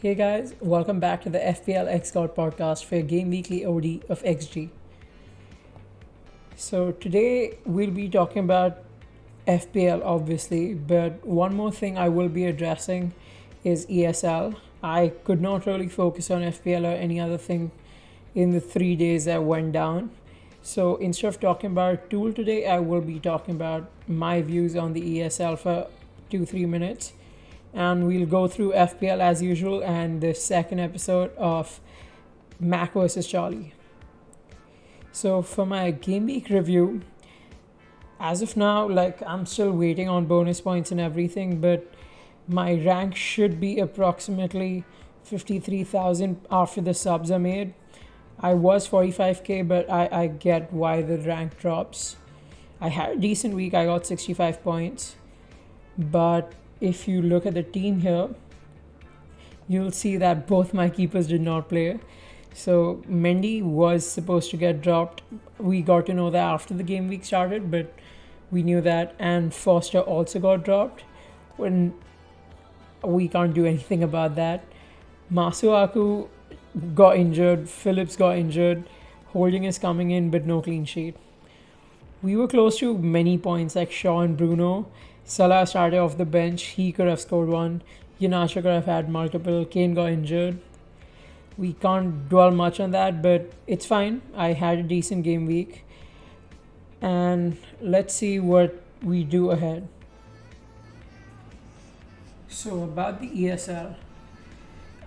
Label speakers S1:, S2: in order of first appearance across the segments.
S1: Hey guys, welcome back to the FPL xGod podcast for your game weekly OD of XG. So today we'll be talking about FPL obviously, but one more thing I will be addressing is ESL. I could not really focus on FPL or any other thing in the 3 days that went down. So instead of talking about tool today, I will be talking about my views on the ESL for 2-3 minutes, and we'll go through FPL as usual and the second episode of Mac versus Charlie. So for my game week review, as of now, I'm still waiting on bonus points and everything, but my rank should be approximately 53,000 after the subs are made. I was 45k, but I get why the rank drops. I had a decent week, I got 65 points, but if you look at the team here, you'll see that both my keepers did not play. So Mendy was supposed to get dropped. We got to know that after the game week started, but we knew that. And Foster also got dropped. When we can't do anything about that. Masuaku got injured. Phillips got injured. Holding is coming in, but no clean sheet. We were close to many points like Shaw and Bruno. Salah started off the bench. He could have scored one. Yanacha could have had multiple. Kane got injured. We can't dwell much on that, but it's fine. I had a decent game week. And let's see what we do ahead. So about the ESL,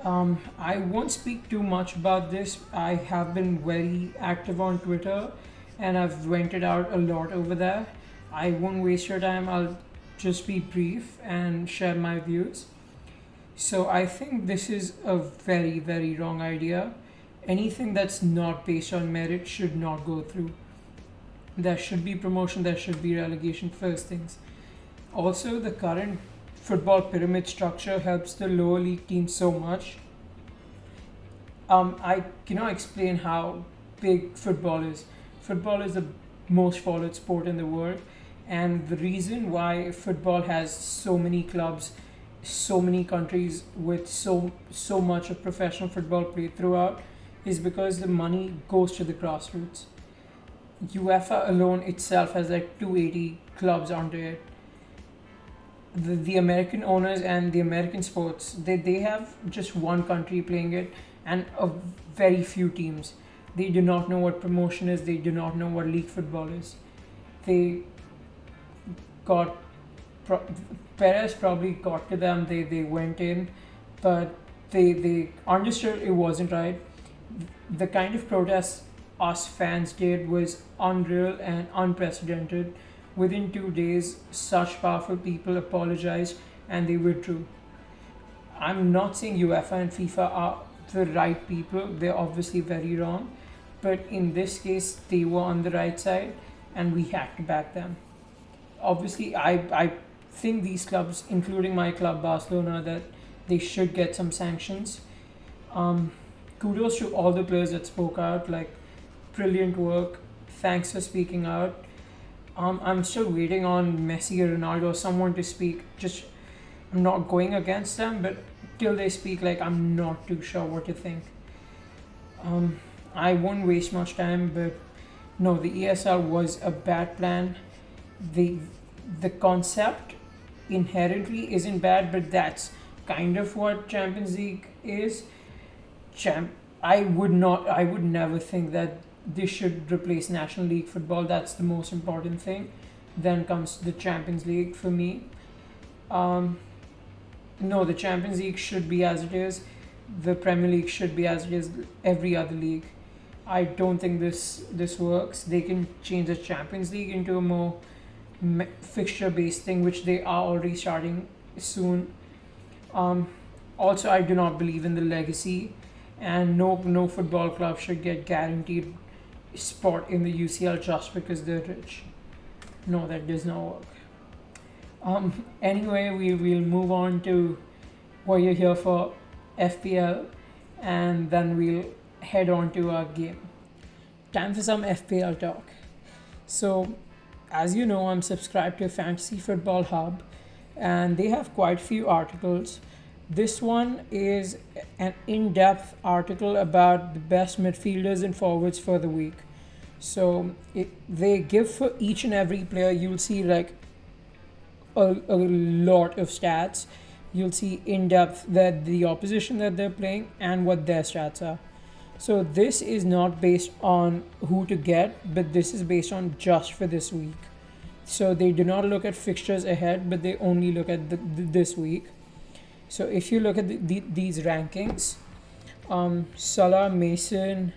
S1: I won't speak too much about this. I have been very active on Twitter and I've vented out a lot over there. I won't waste your time. I'll just be brief and share my views. So I think this is a very, very wrong idea. Anything that's not based on merit should not go through. There should be promotion, there should be relegation, first things. Also, the current football pyramid structure helps the lower league teams so much. I cannot explain how big football is. Football is the most followed sport in the world, and the reason why football has so many clubs, so many countries with so much of professional football played throughout is because the money goes to the grassroots. UEFA alone itself has like 280 clubs under it. The American owners and the American sports, they have just one country playing it and a very few teams. They do not know what promotion is, they do not know what league football is. They got pro- Perez probably got to them, they went in, but they understood it wasn't right. The kind of protest us fans did was unreal and unprecedented. Within 2 days, such powerful people apologized and they withdrew. I'm not saying UEFA and FIFA are the right people, they're obviously very wrong, but in this case, they were on the right side and we had to back them. Obviously, I think these clubs, including my club Barcelona, that they should get some sanctions. Um, Kudos to all the players that spoke out, like brilliant work. Thanks for speaking out. I'm still waiting on Messi or Ronaldo or someone to speak. Just I'm not going against them, but till they speak, like I'm not too sure what to think. I won't waste much time, but no, the ESL was a bad plan. the The concept inherently isn't bad, but that's kind of what Champions League is. Champ, I would never think that this should replace National League football. That's the most important thing. Then comes the Champions League for me. Um, no, the Champions League should be as it is. The Premier League should be as it is. Every other league. I don't think this works. They can change the Champions League into a more fixture based thing, which they are already starting soon. Um, Also, I do not believe in the legacy, and no football club should get guaranteed spot in the UCL just because they're rich. No, that does not work. Anyway, we'll move on to what you're here for, FPL, and then we'll head on to our game. Time for some FPL talk. So, as you know, I'm subscribed to Fantasy Football Hub, and they have quite a few articles. This one is an in-depth article about the best midfielders and forwards for the week. So they give for each and every player, you'll see like a lot of stats. You'll see in depth that the opposition that they're playing and what their stats are. So this is not based on who to get, but this is based on just for this week. So they do not look at fixtures ahead, but they only look at this week. So if you look at these rankings, Salah, Mason,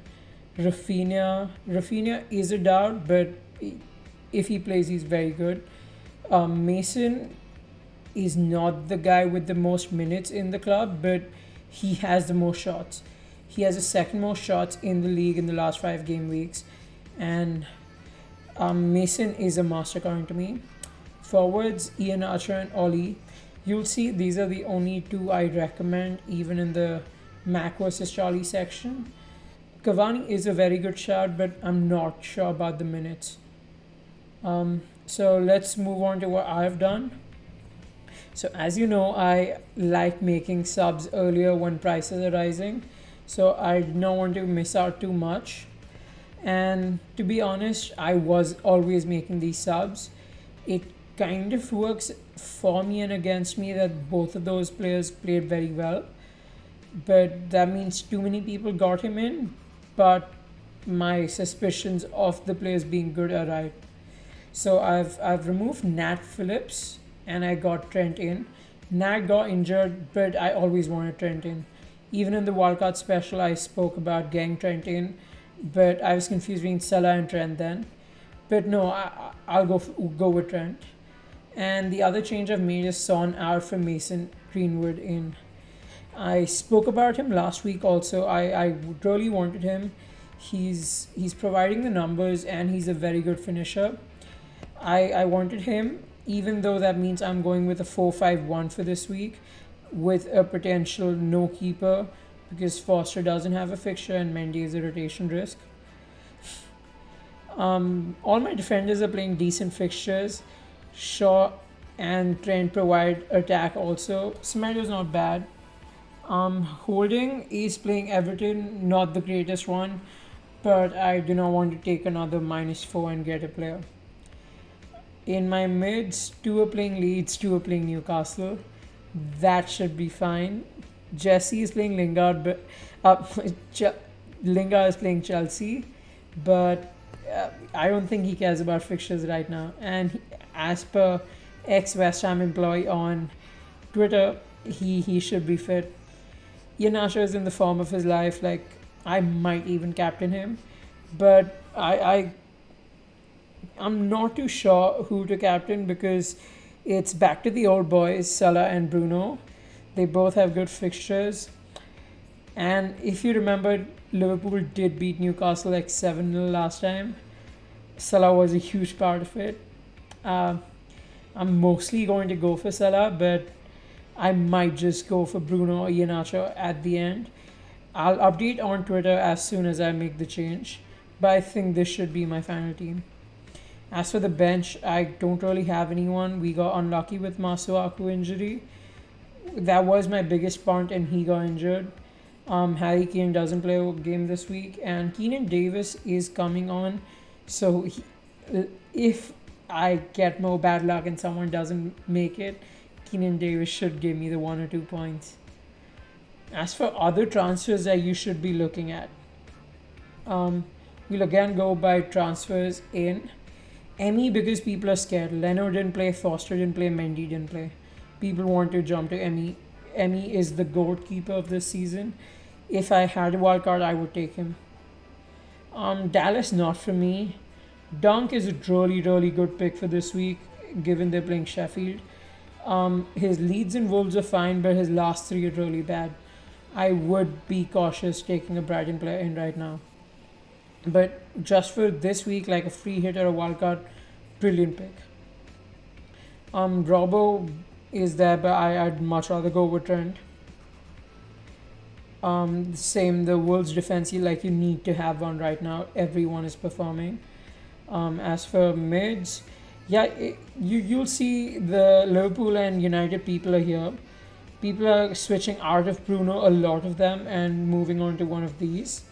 S1: Rafinha is a doubt, but if he plays, he's very good. Mason is not the guy with the most minutes in the club, but he has the most shots. He has the second most shots in the league in the last 5 game weeks, and Mason is a master according to me. Forwards, Ian Archer and Ollie. You'll see these are the only 2 I recommend, even in the Mac versus Charlie section. Cavani is a very good shout, but I'm not sure about the minutes. So let's move on to what I've done. So as you know, I like making subs earlier when prices are rising. So I don't want to miss out too much. And to be honest, I was always making these subs. It kind of works for me and against me that both of those players played very well. But that means too many people got him in. But my suspicions of the players being good are right. So I've removed Nat Phillips and I got Trent in. Nat got injured, but I always wanted Trent in. Even in the wildcard special, I spoke about getting Trent in, but I was confused between Salah and Trent then. But no, I'll go with Trent. And the other change I've made is Son out for Mason Greenwood in. I spoke about him last week also. I really wanted him. He's providing the numbers and he's a very good finisher. I wanted him, even though that means I'm going with a 4-5-1 for this week with a potential no keeper because Foster doesn't have a fixture and Mendy is a rotation risk. All my defenders are playing decent fixtures. Shaw and Trent provide attack also. Semedo's not bad. Holding is playing Everton, not the greatest one, but I do not want to take another -4 and get a player. In my mids, 2 are playing Leeds, 2 are playing Newcastle. That should be fine. Jesse is playing Lingard, but Lingard is playing Chelsea, but I don't think he cares about fixtures right now. And as per ex-West Ham employee on Twitter, he should be fit. Ian Asher is in the form of his life. Like, I might even captain him, but I'm not too sure who to captain because it's back to the old boys, Salah and Bruno. They both have good fixtures. And if you remember, Liverpool did beat Newcastle like 7-0 last time. Salah was a huge part of it. I'm mostly going to go for Salah, but I might just go for Bruno or Iheanacho at the end. I'll update on Twitter as soon as I make the change, but I think this should be my final team. As for the bench, I don't really have anyone. We got unlucky with Masuaku injury. That was my biggest punt and he got injured. Harry Kane doesn't play a game this week and Keenan Davis is coming on. So if I get more bad luck and someone doesn't make it, Keenan Davis should give me the 1 or 2 points. As for other transfers that you should be looking at, we'll again go by transfers in. Emmy, because people are scared. Leno didn't play, Foster didn't play, Mendy didn't play. People want to jump to Emmy. Emmy is the GOAT keeper of this season. If I had a wild card, I would take him. Dallas, not for me. Dunk is a really, really good pick for this week, given they're playing Sheffield. His Leeds and Wolves are fine, but his last 3 are really bad. I would be cautious taking a Brighton player in right now. But just for this week, like a free hit or a wildcard, brilliant pick. Robbo is there, but I'd much rather go with Trent. Same, the Wolves defense, you need to have one right now. Everyone is performing. As for mids, you'll see the Liverpool and United people are here People are switching out of Bruno, a lot of them, and moving on to one of these.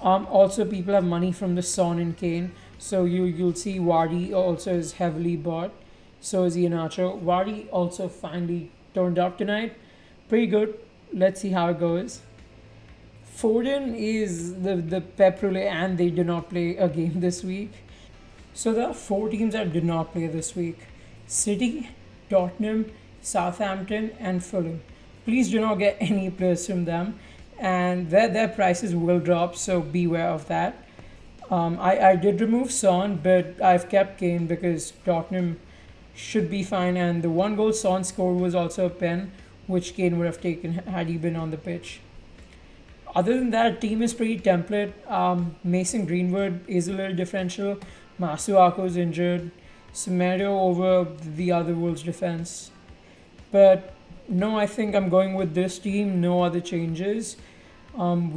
S1: Also, people have money from the Son and Kane, so you'll see Vardy also is heavily bought. So is Iheanacho. Vardy also finally turned up tonight. Pretty good. Let's see how it goes. Foden is the pep relay, and they did not play a game this week. So there are four teams that did not play this week: City, Tottenham, Southampton, and Fulham. Please do not get any players from them, and their prices will drop. So beware of that. I did remove Son, but I've kept Kane because Tottenham should be fine, and the one goal Son scored was also a pen, which Kane would have taken had he been on the pitch. Other than that, team is pretty template. Mason Greenwood is a little differential. Masuaku is injured. Semedo over the other Wolves defense. But no, I think I'm going with this team. No other changes. I'm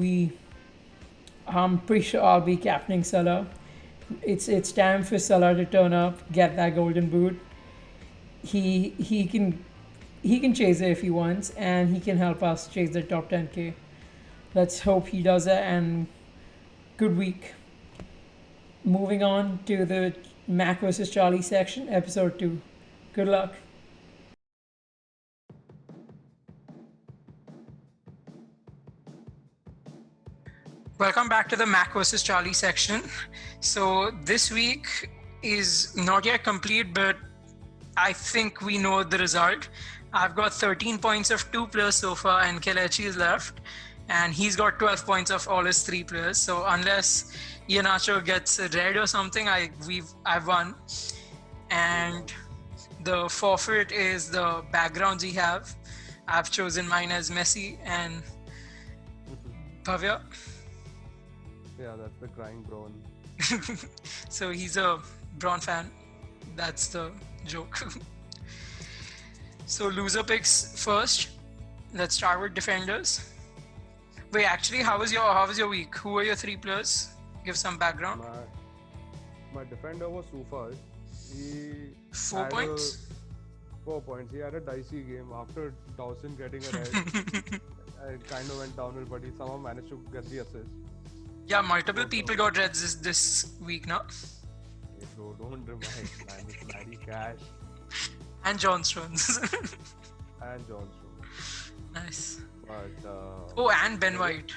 S1: pretty sure I'll be captaining Salah. It's time for Salah to turn up, get that golden boot. He can chase it if he wants, and he can help us chase the top 10k. Let's hope he does it, and good week. Moving on to the Mac versus Charlie section, episode 2. Good luck. Welcome back to the Mac versus Charlie section. So this week is not yet complete, but I think we know the result. I've got 13 points of 2 players so far, and Kelechi is left. And he's got 12 points of all his 3 players. So unless Iheanacho gets red or something, I've won. And the forfeit is the backgrounds we have. I've chosen mine as Messi and Bhavya.
S2: Yeah, that's the crying Braun.
S1: So he's a Braun fan. That's the joke. So loser picks first. Let's start with defenders. Wait, actually, how was your week? Who were your 3 players? Give some background.
S2: My defender was Sufal. He
S1: 4 points?
S2: 4 points. He had a dicey game after Dawson getting a red. It kind of went downhill, but he somehow managed to get the assist.
S1: Yeah, multiple people got reds this week, no?
S2: Hey bro, don't remind, man. It's Maddie Cash.
S1: And John Stones.
S2: And John Stones.
S1: Nice.
S2: But
S1: and Ben White.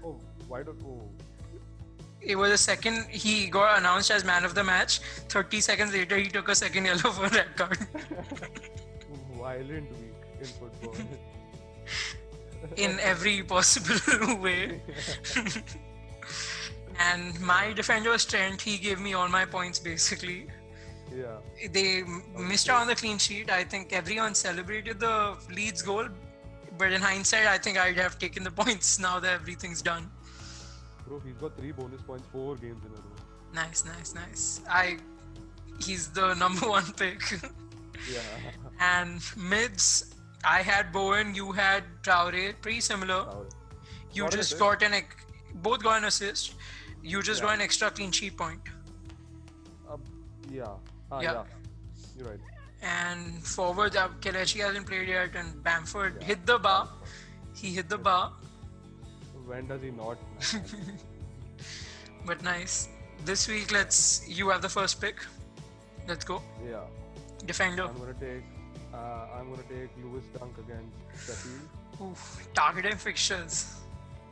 S2: Oh, why don't
S1: It was the second he got announced as man of the match. 30 seconds later, he took a second yellow for a red card.
S2: Violent week in football.
S1: In every possible way. And my defender was Trent. He gave me all my points basically.
S2: Yeah.
S1: They missed out on the clean sheet. I think everyone celebrated the Leeds goal, but in hindsight, I think I'd have taken the points now that everything's done.
S2: Bro, he's got 3 bonus points, 4 games in a row.
S1: Nice. He's the number 1 pick.
S2: Yeah.
S1: And mids, I had Bowen, you had Traore, pretty similar. You
S2: Got
S1: just
S2: an
S1: got both got an assist. You just got an extra clean sheet point.
S2: Yeah.
S1: Yeah.
S2: You're right.
S1: And forward, Kelechi hasn't played yet, and Bamford hit the bar. He hit the bar.
S2: When does he not?
S1: But nice. This week, you have the first pick. Let's go.
S2: Yeah.
S1: Defender.
S2: I'm gonna take Lewis Dunk against Sheffield.
S1: Oof, targeting fixtures.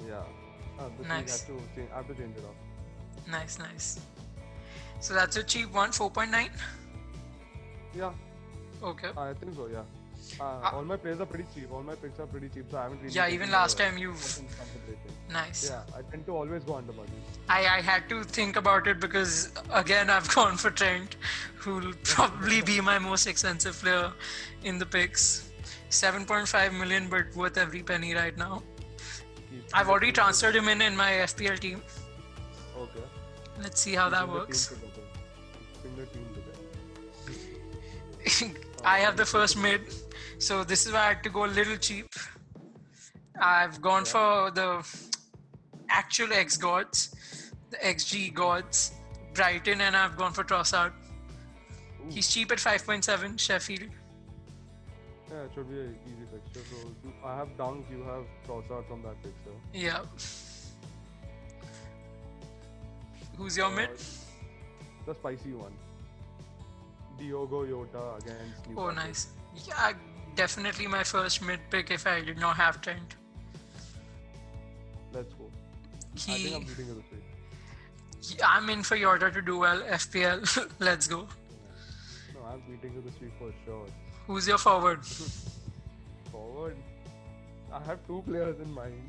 S2: Yeah. This
S1: Nice.
S2: week I have to change it up.
S1: Nice. So that's a cheap one, 4.9.
S2: Yeah.
S1: Okay.
S2: I think so. Yeah. All my players are pretty cheap. All my picks are pretty cheap, so I haven't really.
S1: Yeah, even last time you've.
S2: concentrated.
S1: Nice.
S2: Yeah, I tend to always go under budget.
S1: I had to think about it because again I've gone for Trent, who'll probably be my most expensive player in the picks. 7.5 million, but worth every penny right now. I've already transferred him in my FPL team.
S2: Okay.
S1: Let's see how that works.
S2: Bring the team together.
S1: I have the first mid, so this is why I had to go a little cheap. I've gone for the actual xGods, the xG gods, Brighton, and I've gone for Trossard. He's cheap at 5.7, Sheffield.
S2: Yeah, it should be an easy fixture. So I have Dunk, you have Trossard from that fixture.
S3: Yeah. Who's your mid?
S2: The spicy one. Diogo Jota against
S3: Oh,
S2: Newcastle.
S3: nice. Yeah, definitely my first mid pick if I did not have Trent.
S2: Let's go. I think I'm beating you this week.
S3: I'm in for Jota to do well. FPL, let's go.
S2: No, I'm beating you this week for sure.
S3: Who's your forward?
S2: Forward. I have two players in mind.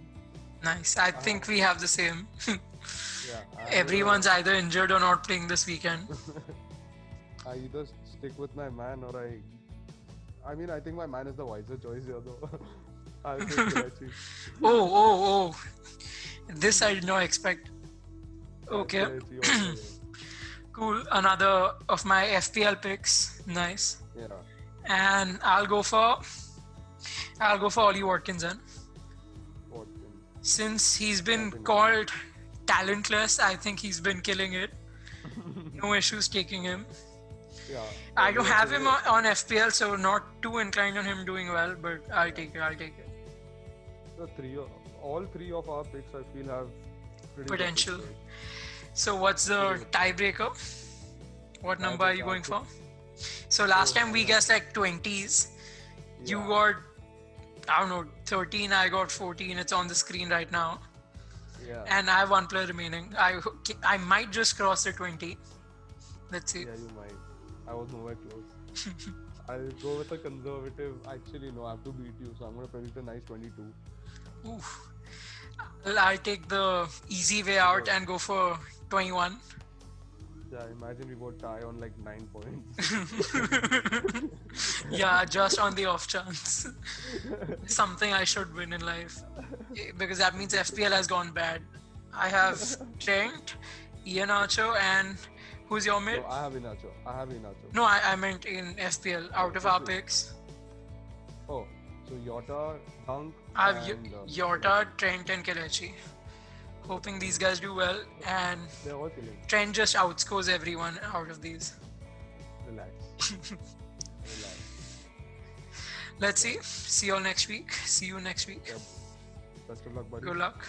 S3: Nice. I think we have the same.
S2: Yeah.
S3: Everyone's either injured or not playing this weekend.
S2: I either stick with my man or I mean, I think my man is the wiser choice here though. I'll take Kelechi.
S3: Oh. This I did not expect. Okay.
S2: Kelechi all the way.
S3: Cool. Another of my FPL picks. Nice.
S2: Yeah.
S3: And I'll go for Ollie Watkins then.
S2: Watkins.
S3: Since he's been called talentless, I think he's been killing it. No issues taking him.
S2: Yeah.
S3: I don't have him on FPL, so not too inclined on him doing well, but I'll take it.
S2: All three of our picks I feel have pretty good
S3: Potential.
S2: fixtures.
S3: So what's the tiebreaker? What number are you going for? So last time we guessed like 20s. You
S2: Yeah.
S3: got, I don't know, 13, I got 14. It's on the screen right now.
S2: Yeah.
S3: And I have one player remaining. I might just cross the 20. Let's see.
S2: Yeah, you might. I was nowhere close. I'll go with a conservative. Actually, no, I have to beat you, so I'm gonna predict a nice 22.
S3: Oof. I'll take the easy way out and go for 21.
S2: Yeah, imagine we both tie on like 9 points.
S3: Yeah, just on the off chance. Something I should win in life. Because that means FPL has gone bad. I have Trent, Ian Archer, and who's your mid?
S2: So I have Inacho.
S3: No, I meant in FPL, out of our picks.
S2: Oh, so Jota, Dunk,
S3: I have
S2: and
S3: Jota, Trent, and Kelechi. Hoping these guys do well, and
S2: they're all killing.
S3: Trent just outscores everyone out of these.
S2: Relax. Relax.
S3: Let's see. See you all next week. See you next week.
S2: Yep. Best of luck, buddy.
S3: Good luck.